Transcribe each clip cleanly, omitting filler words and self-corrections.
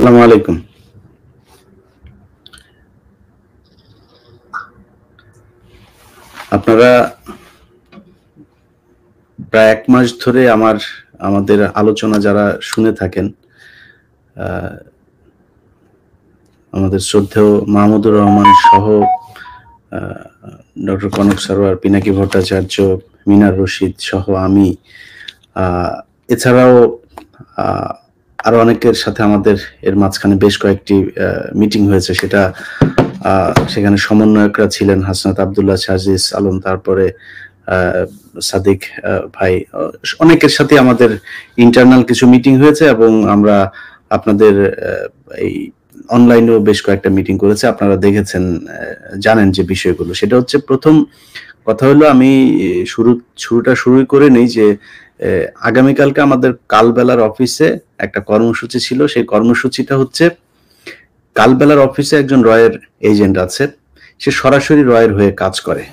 আসসালামু আলাইকুম। আপনারা প্রায় ১ মাস ধরে আমাদের আলোচনা যারা শুনে থাকেন, আমাদের শ্রদ্ধেয় মাহমুদুর রহমান সহ ডক্টর কনক সরোয়ার, পিনাকি ভট্টাচার্য, মিনার রশিদ সহ আমি, এছাড়াও আরো অনেকের সাথে আমাদের এর মাঝখানে বেশ কয়েকটি মিটিং হয়েছে। সেখানে সমন্বয়করা ছিলেন হাসনাত আব্দুল্লাহ, শাহজিজ আলম, তারপরে সাদিক ভাই, অনেকের সাথে আমাদের ইন্টারনাল কিছু মিটিং হয়েছে এবং আমরা আপনাদের এই অনলাইনেও বেশ কয়েকটা মিটিং করেছে। আপনারা দেখেছেন, জানেন যে বিষয়গুলো। সেটা হচ্ছে, প্রথম কথা হলো, আমি শুরুটা শুরুই করে নেই যে আগামীকালকে আমাদের কালবেলার অফিসে একটা কর্মসূচি ছিল। সেই কর্মসূচিটা হচ্ছে, কালবেলার অফিসে একজন রয়ের এজেন্ট আছে, সে সরাসরি রয়ের হয়ে কাজ করে।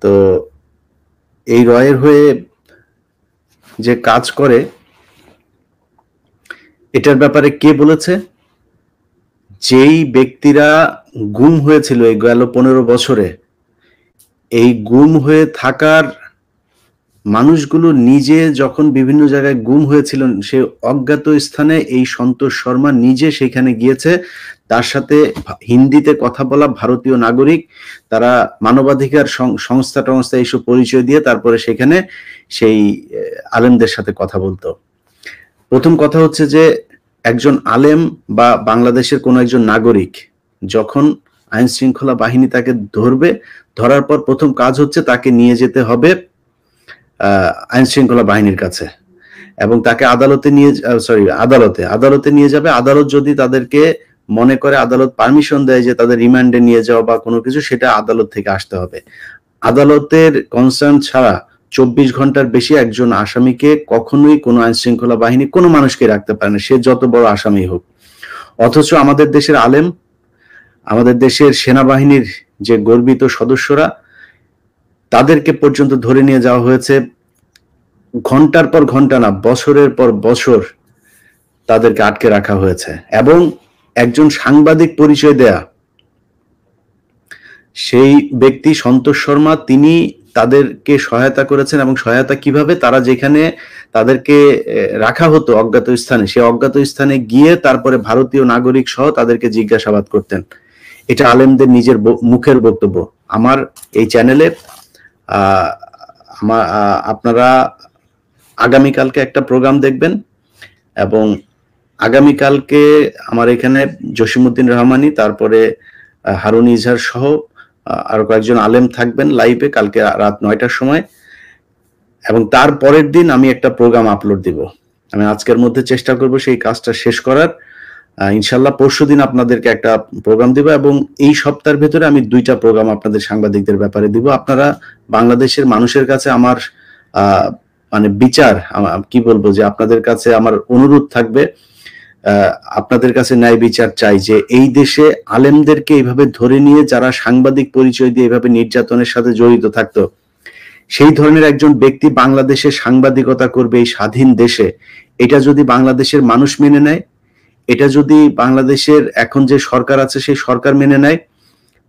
তো এই রয়ের হয়ে যে কাজ করে, এটার ব্যাপারে কে বলেছে? যেই ব্যক্তিরা গুম হয়েছিল এই গেল 15 বছরে, এই গুম হয়ে থাকার মানুষগুলো নিজে যখন বিভিন্ন জায়গায় গুম হয়েছিলেন, সে অজ্ঞাত স্থানে এই সন্তোষ শর্মা নিজে সেখানে গিয়েছে। তার সাথে হিন্দিতে কথা বলা ভারতীয় নাগরিক, তারা মানবাধিকার সংস্থা এইসব পরিচয় দিয়ে তারপরে সেখানে সেই আলেমদের সাথে কথা বলতো। প্রথম কথা হচ্ছে যে, একজন আলেম বা বাংলাদেশের কোনো একজন নাগরিক যখন আইন শৃঙ্খলা বাহিনী তাকে ধরার পর প্রথম কাজ হচ্ছে তাকে নিয়ে যেতে হবে আইন শৃঙ্খলা বাহিনীর কাছে, এবং তাকে আদালতে নিয়ে যাবে। আদালত যদি তাদেরকে মনে করে, আদালত পারমিশন দেয় যে তাদের রিমান্ডে নিয়ে যাওয়া বা কোনো কিছু, সেটা আদালত থেকে আসতে হবে। আদালতের কনসার্ন ছাড়া 24 ঘন্টার বেশি একজন আসামিকে কখনোই কোনো আইন শৃঙ্খলা বাহিনী কোনো মানুষকে রাখতে পারে না, সে যত বড় আসামি হোক। অথচ আমাদের দেশের আলেম, আমাদের দেশের সেনাবাহিনীর যে গর্বিত সদস্যরা, তাদেরকে পর্যন্ত ধরে নিয়ে যাওয়া হয়েছে। ঘন্টার পর ঘন্টা না, বছরের পর বছর তাদেরকে আটকে রাখা হয়েছে। এবং একজন সাংবাদিক পরিচয় দেয়া সেই ব্যক্তি সন্তোষ শর্মা, তিনি তাদেরকে সহায়তা করেছেন। এবং সহায়তা কিভাবে? তারা যেখানে তাদেরকে রাখা হতো অজ্ঞাত স্থানে, সে অজ্ঞাত স্থানে গিয়ে তারপরে ভারতীয় নাগরিক সহ তাদেরকে জিজ্ঞাসাবাদ করতেন। এটা আলেমদের নিজের মুখের বক্তব্য। আমার এই চ্যানেলে আপনারা আগামীকালকে একটা প্রোগ্রাম দেখবেন, এবং আগামীকালকে আমার এখানে জসিমউদ্দিন রহমানী, তারপরে হারুন ইজহার সহ আরো কয়েকজন আলেম থাকবেন লাইভে কালকে রাত 9টার সময়। এবং তার পরের দিন আমি একটা প্রোগ্রাম আপলোড দিব। আমি আজকের মধ্যে চেষ্টা করব সেই কাজটা শেষ করার। ইনশাল্লাহ পরশুদিন আপনাদেরকে একটা প্রোগ্রাম দিব, এবং এই সপ্তাহের ভেতরে আমি 2টা প্রোগ্রাম আপনাদের সাংবাদিকদের ব্যাপারে দিব। আপনারা বাংলাদেশের মানুষের কাছে আমার মানে বিচার, কি বলবো, যে আপনাদের কাছে আমার অনুরোধ থাকবে, আপনাদের কাছে ন্যায় বিচার চাই, যে এই দেশে আলেমদেরকে এইভাবে ধরে নিয়ে যারা সাংবাদিক পরিচয় দিয়ে এইভাবে নির্যাতনের সাথে জড়িত থাকতো, সেই ধরনের একজন ব্যক্তি বাংলাদেশে সাংবাদিকতা করবে এই স্বাধীন দেশে, এটা যদি বাংলাদেশের মানুষ মেনে নেয়, এটা যদি বাংলাদেশের এখন যে সরকার আছে সেই সরকার মেনে নেয়,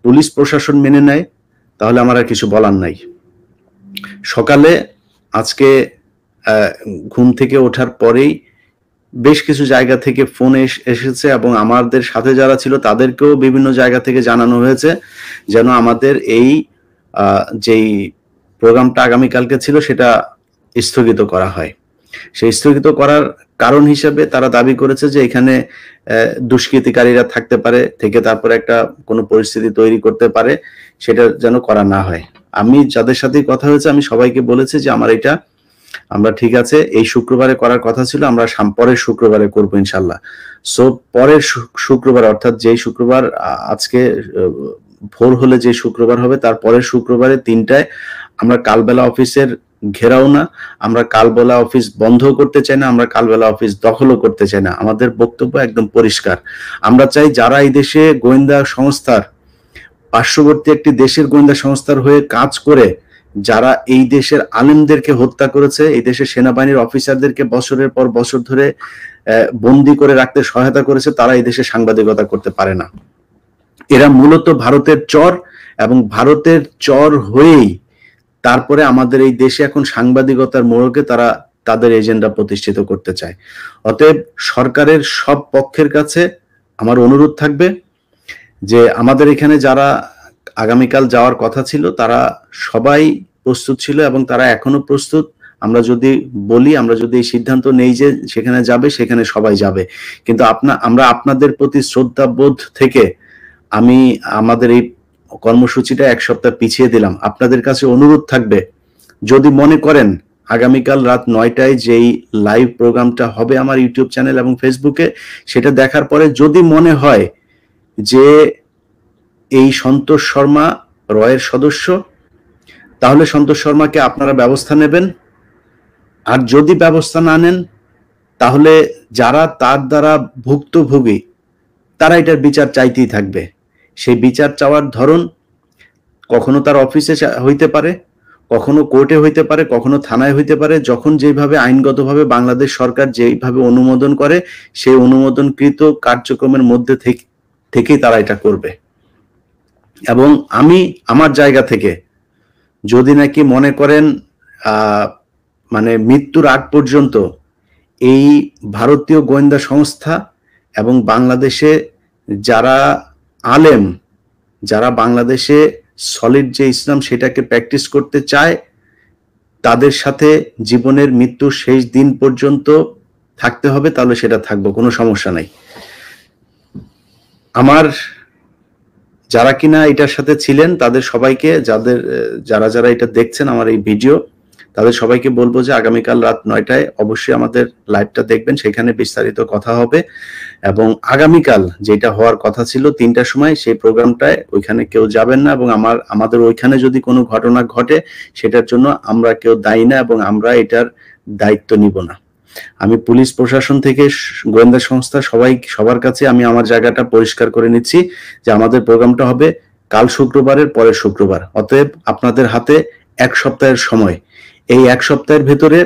পুলিশ প্রশাসন মেনে নেয়, তাহলে আমার আর কিছু বলার নাই। সকালে আজকে ঘুম থেকে ওঠার পরেই বেশ কিছু জায়গা থেকে ফোন এসেছে, এবং আমাদের সাথে যারা ছিল তাদেরকেও বিভিন্ন জায়গা থেকে জানানো হয়েছে যেন আমাদের এই যেই প্রোগ্রামটা আগামীকালকে ছিল সেটা স্থগিত করা হয়। সেই স্থগিত করার কারণ হিসেবে তারা দাবি করেছে যে এখানে দুষ্কৃতিকারীরা থাকতে পারে, থেকে তারপরে একটা কোনো পরিস্থিতি তৈরি করতে পারে, সেটা যেন করা না হয়। আমি যাদের সাথে কথা হয়েছে আমি সবাইকে বলেছি যে আমরা ঠিক আছে, এই শুক্রবারে করার কথা ছিল, আমরা পরের শুক্রবারে করবো ইনশাল্লাহ। সো পরের শুক্রবার, অর্থাৎ যেই শুক্রবার আজকে ভোর হলে যে শুক্রবার হবে, তার পরের শুক্রবারে 3টায় আমরা কালবেলা অফিসের ঘেরাও না, আমরা কালবেলা অফিস বন্ধ করতে চাই না, আমরা কালবেলা অফিস দখলও করতে চাই না। আমাদের বক্তব্য একদম পরিষ্কার। আমরা চাই যারা এই দেশে গোয়েন্দা সংস্থার, পার্শ্ববর্তী একটি দেশের গোয়েন্দা সংস্থার হয়ে কাজ করে যারা এই দেশের আলেমদেরকে হত্যা করেছে, এই দেশের সেনাবাহিনীর অফিসারদেরকে বছরের পর বছর ধরে বন্দি করে রাখতে সহায়তা করেছে, তারা এই দেশে সাংবাদিকতা করতে পারে না। এরা মূলত ভারতের চর, এবং ভারতের চর হয়েই তারপরে আমাদের এই দেশে এখন সাংবাদিকতার মোড়কে তারা তাদের এজেন্ডা প্রতিষ্ঠিত করতে চায়। অতএব সরকারের সব পক্ষের কাছে আমার অনুরোধ থাকবে যে আমাদের এখানে যারা আগামীকাল যাওয়ার কথা ছিল তারা সবাই প্রস্তুত ছিল এবং তারা এখনো প্রস্তুত। আমরা যদি বলি, আমরা যদি এই সিদ্ধান্ত নেই যে সেখানে যাবে, সেখানে সবাই যাবে। কিন্তু আমরা আপনাদের প্রতি শ্রদ্ধাবোধ থেকে আমি আমাদের এই কর্মসূচিটা এক সপ্তাহ পিছিয়ে দিলাম। আপনাদের কাছে অনুরোধ থাকবে, যদি মনে করেন আগামীকাল রাত 9টায় যেই লাইভ প্রোগ্রামটা হবে আমার ইউটিউব চ্যানেল এবং ফেসবুকে, সেটা দেখার পরে যদি মনে হয় যে এই সন্তোষ শর্মা রয়ের সদস্য, তাহলে সন্তোষ শর্মাকে আপনারা ব্যবস্থা নেবেন। আর যদি ব্যবস্থা না নেন, তাহলে যারা তার দ্বারা ভুক্তভোগী তারা এটার বিচার চাইতেই থাকবে। সেই বিচার চাওয়ার ধরন কখনো তার অফিসে হইতে পারে, কখনো কোর্টে হইতে পারে, কখনো থানায় হইতে পারে। যখন যেভাবে আইনগতভাবে বাংলাদেশ সরকার যেভাবে অনুমোদন করে, সেই অনুমোদনকৃত কার্যক্রমের মধ্যে থেকেই তারা এটা করবে। এবং আমি আমার জায়গা থেকে যদি নাকি মনে করেন মানে মৃত্যুর আগ পর্যন্ত এই ভারতীয় গোয়েন্দা সংস্থা এবং বাংলাদেশে যারা আলেম, যারা বাংলাদেশে সলিড যে ইসলাম সেটাকে প্র্যাকটিস করতে চায়, তাদের সাথে জীবনের মৃত্যুর শেষ দিন পর্যন্ত থাকতে হবে, তাহলে সেটা থাকবো, কোনো সমস্যা নাই। আমার যারা কিনা এটার সাথে ছিলেন তাদের সবাইকে, যারা যারা এটা দেখছেন আমার এই ভিডিও, তাদের সবাইকে বলবো যে আগামীকাল রাত 9টায় অবশ্যই আমাদের লাইভটা দেখবেন, সেখানে বিস্তারিত কথা হবে। এবং আগামীকাল যেটা হওয়ার কথা ছিল 3টার সময়, সেই প্রোগ্রামটায় ওইখানে কেউ যাবেন না। এবং আমাদের ওইখানে যদি কোনো ঘটনা ঘটে সেটার জন্য আমরা কেউ দায়ী না, এবং আমরা এটার দায়িত্ব নিব না। আমি পুলিশ প্রশাসন থেকে গোয়েন্দা সংস্থা সবার কাছে আমি আমার জায়গাটা পরিষ্কার করে নিচ্ছি যে আমাদের প্রোগ্রামটা হবে কাল শুক্রবারের পরের শুক্রবার। অতএব আপনাদের হাতে 1 সপ্তাহের সময়। এই 1 সপ্তাহের ভেতরে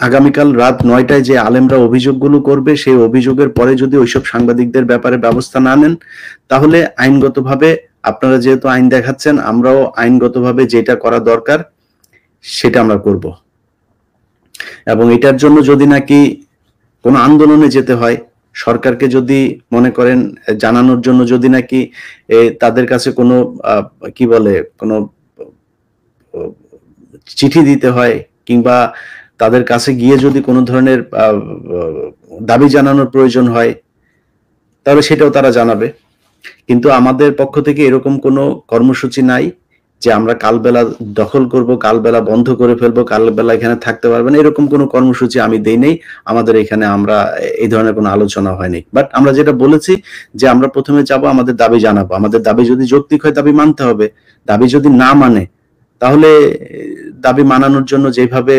আগামীকাল রাত 9টায় যে আলেমরা অভিযোগগুলো করবে, সেই অভিযোগের পরে যদি ওইসব সাংবাদিকদের ব্যাপারে ব্যবস্থা না নেন, তাহলে আইনগতভাবে, আপনারা যেহেতু আইন দেখাচ্ছেন, আমরাও আইনগতভাবে যেটা করা দরকার সেটা আমরা করব। এবং এটার জন্য যদি নাকি কোনো আন্দোলনে যেতে হয়, সরকারকে যদি মনে করেন জানানোর জন্য যদি নাকি তাদের কাছে কোনো কি বলে কোনো চিঠি দিতে হয়, কিংবা তাদের কাছে গিয়ে যদি কোনো ধরনের দাবি জানানোর প্রয়োজন হয়, তাহলে সেটাও তারা জানাবে। কিন্তু আমাদের পক্ষ থেকে এরকম কোনো কর্মসূচি নাই যে আমরা কালবেলা দখল করব, কালবেলা বন্ধ করে ফেলবো, কালবেলা এখানে থাকতে পারবেন, এরকম কোনো কর্মসূচি আমি দেই নেই। আমাদের এখানে আমরা এই ধরনের কোনো আলোচনা হয়নি। বাট আমরা যেটা বলেছি যে আমরা প্রথমে যাব, আমাদের দাবি জানাবো। আমাদের দাবি যদি যৌক্তিক হয়, দাবি মানতে হবে। দাবি যদি না মানে, তাহলে দাবি মানানোর জন্য যেভাবে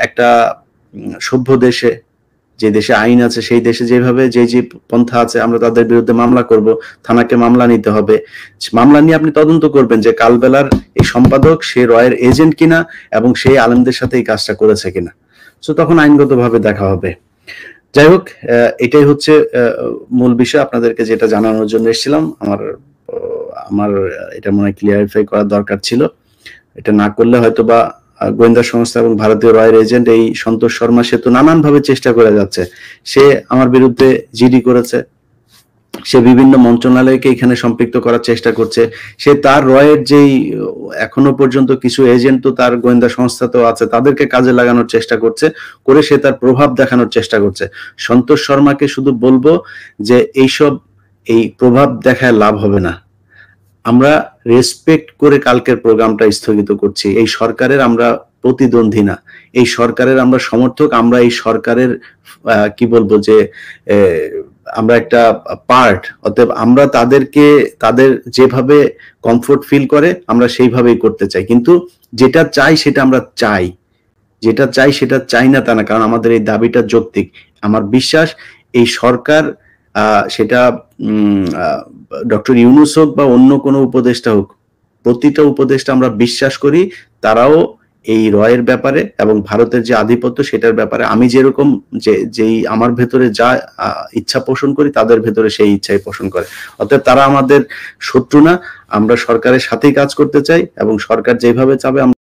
একটা সভ্য দেশে, যে দেশে আইন আছে, সেই দেশে যেভাবে যে পন্থা আছে, আমরা তাদের বিরুদ্ধে মামলা করব, থানাকে মামলা নিতে হবে। মামলা নিয়ে আপনি তদন্ত করবেন যে কালবেলার এই সম্পাদক সে রয়ের এজেন্ট কিনা এবং সেই আলেমদের সাথে এই কাজটা করেছে কিনা। সো তখন আইনগতভাবে দেখা হবে। যাই হোক, এটাই হচ্ছে মূল বিষয়, আপনাদেরকে যেটা জানানোর জন্য এসেছিলাম। আমার এটা মনে হয় ক্লিয়ারিফাই করার দরকার ছিল। এটা না করলে হয়তো বা গোয়েন্দা সংস্থা এবং ভারতীয় রয়ের এজেন্ট এই সন্তোষ শর্মা, সে তো নানানভাবে চেষ্টা করে যাচ্ছে। সে আমার বিরুদ্ধে জিডি করেছে, সে বিভিন্ন মন্ত্রণালয়কে এখানে সম্পৃক্ত করার চেষ্টা করছে। সে তার রয়ের যেই এখনো পর্যন্ত কিছু এজেন্ট তো তার গোয়েন্দা সংস্থা তো আছে, তাদেরকে কাজে লাগানোর চেষ্টা করছে, করে সে তার প্রভাব দেখানোর চেষ্টা করছে। সন্তোষ শর্মাকে শুধু বলবো যে এই প্রভাব দেখায় লাভ হবে না। আমরা রেসপেক্ট করে কালকের প্রোগ্রামটা স্থগিত করছি। এই সরকারের আমরা প্রতিদ্বন্দ্বী না, এই সরকারের আমরা সমর্থক। আমরা এই সরকারের কি বলবো যে আমরা একটা পার্ট। অতএব আমরা তাদের যেভাবে কমফোর্ট ফিল করে আমরা সেইভাবেই করতে চাই। কিন্তু যেটা চাই সেটা আমরা চাই, যেটা চাই সেটা চাই না তা না, কারণ আমাদের এই দাবিটা যৌক্তিক। আমার বিশ্বাস এই সরকার, সেটা ডক্টর ইউনূস হোক বা অন্য কোনো উপদেষ্টা হোক, প্রতিটা উপদেষ্টা আমরা বিশ্বাস করি তারাও এই রয়ের ব্যাপারে এবং ভারতের যে আধিপত্য সেটার ব্যাপারে আমি যেরকম যেই আমার ভেতরে যা ইচ্ছা পোষণ করি তাদের ভেতরে সেই ইচ্ছাই পোষণ করে। অতএব তারা আমাদের শত্রু না, আমরা সরকারের সাথেই কাজ করতে চাই এবং সরকার যেভাবে চাবে